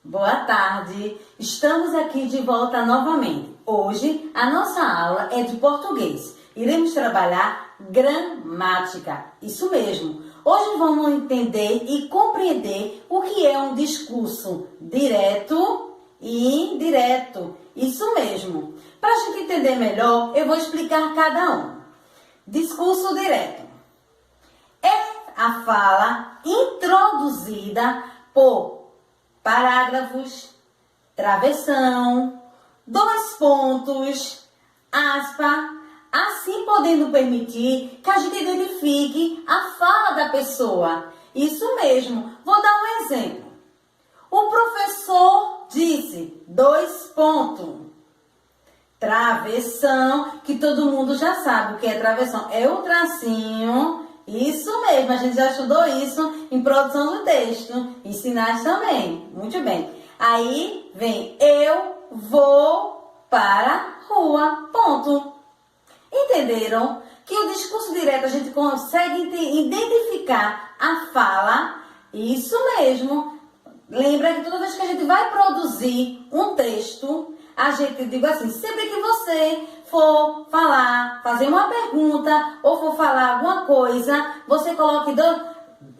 Boa tarde! Estamos aqui de volta novamente. Hoje a nossa aula é de português. Iremos trabalhar gramática. Isso mesmo. Hoje vamos entender e compreender o que é um discurso direto e indireto. Isso mesmo. Para a gente entender melhor, eu vou explicar cada um. Discurso direto é a fala introduzida por parágrafos, travessão, dois pontos, aspa, assim podendo permitir que a gente identifique a fala da pessoa. Isso mesmo. Vou dar um exemplo. O professor disse, dois pontos. Travessão, que todo mundo já sabe o que é travessão. É o tracinho. Isso mesmo, a gente já estudou isso em produção do texto. Em sinais também. Muito bem. Aí vem, eu vou para a rua. Ponto. Entenderam? Que o discurso direto a gente consegue identificar a fala. Isso mesmo. Lembra que toda vez que a gente vai produzir um texto, a gente diz assim, sempre que você for falar, fazer uma pergunta ou for falar alguma coisa, você coloque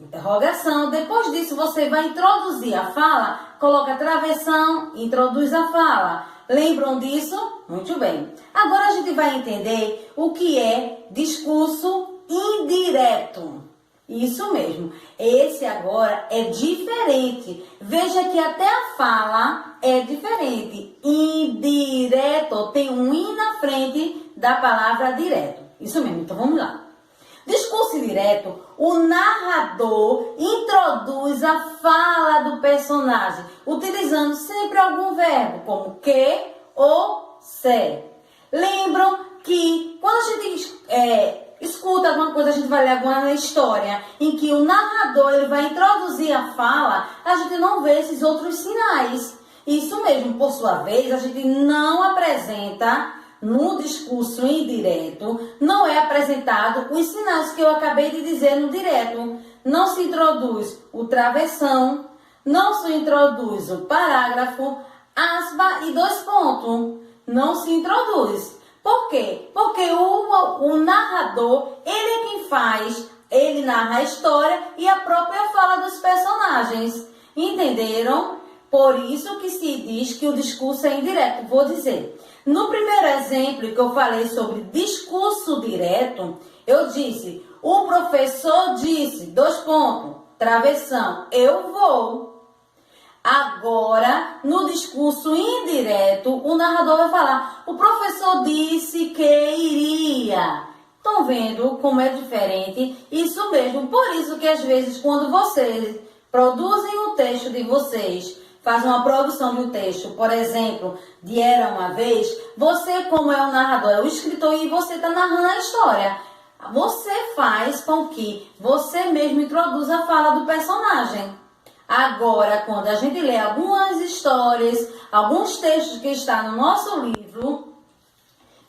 interrogação. Depois disso, você vai introduzir a fala, coloca travessão, introduz a fala. Lembram disso? Muito bem. Agora a gente vai entender o que é discurso indireto. Isso mesmo. Esse agora é diferente. Veja que até a fala é diferente. Indireto tem um i na frente da palavra direto. Isso mesmo. Então vamos lá. Discurso direto, o narrador introduz a fala do personagem, utilizando sempre algum verbo, como que ou se. Lembram que quando a gente escuta alguma coisa, a gente vai ler alguma história em que o narrador ele vai introduzir a fala, a gente não vê esses outros sinais. Isso mesmo, por sua vez, a gente não apresenta no discurso indireto, não é apresentado os sinais que eu acabei de dizer no direto. Não se introduz o travessão, não se introduz o parágrafo, aspa e dois pontos. Não se introduz. Por quê? Porque o narrador, ele é quem faz, ele narra a história e a própria fala dos personagens. Entenderam? Por isso que se diz que o discurso é indireto. Vou dizer. No primeiro exemplo que eu falei sobre discurso direto, eu disse, o professor disse, dois pontos, travessão, eu vou. Agora, no discurso indireto, o narrador vai falar, o professor disse que iria. Estão vendo como é diferente? Isso mesmo, por isso que às vezes quando vocês produzem o texto de vocês, fazem uma produção de um texto, por exemplo, de Era Uma Vez, você como é o narrador, é o escritor e você está narrando a história. Você faz com que você mesmo introduza a fala do personagem. Agora, quando a gente lê algumas histórias, alguns textos que estão no nosso livro,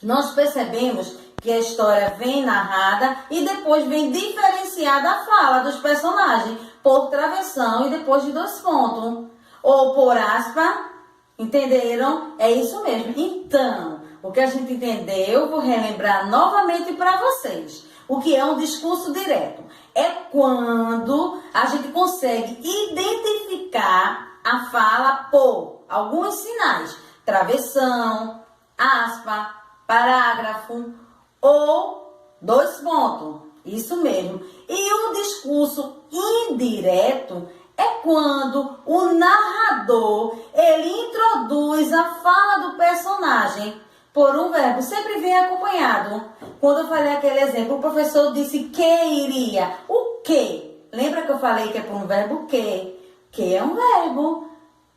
nós percebemos que a história vem narrada e depois vem diferenciada a fala dos personagens por travessão e depois de dois pontos. Ou por aspa, entenderam? É isso mesmo. Então, o que a gente entendeu, vou relembrar novamente para vocês. O que é um discurso direto? É quando a gente consegue identificar a fala por alguns sinais. Travessão, aspa, parágrafo ou dois pontos. Isso mesmo. E o discurso indireto é quando o narrador, ele introduz a fala do personagem por um verbo. Sempre vem acompanhado. Quando eu falei aquele exemplo, o professor disse que iria. O que? Lembra que eu falei que é por um verbo que? Que é um verbo.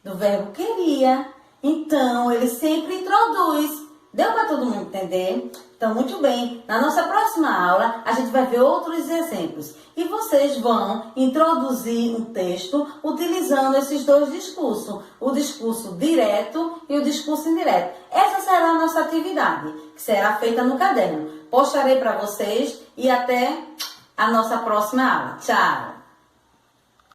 Do verbo queria. Então, ele sempre introduz. Deu para todo mundo entender? Então, muito bem. Na nossa próxima aula, a gente vai ver outros exemplos. E vocês vão introduzir um texto utilizando esses dois discursos. O discurso direto e o discurso indireto. Essa será a nossa atividade, que será feita no caderno. Postarei para vocês e até a nossa próxima aula. Tchau!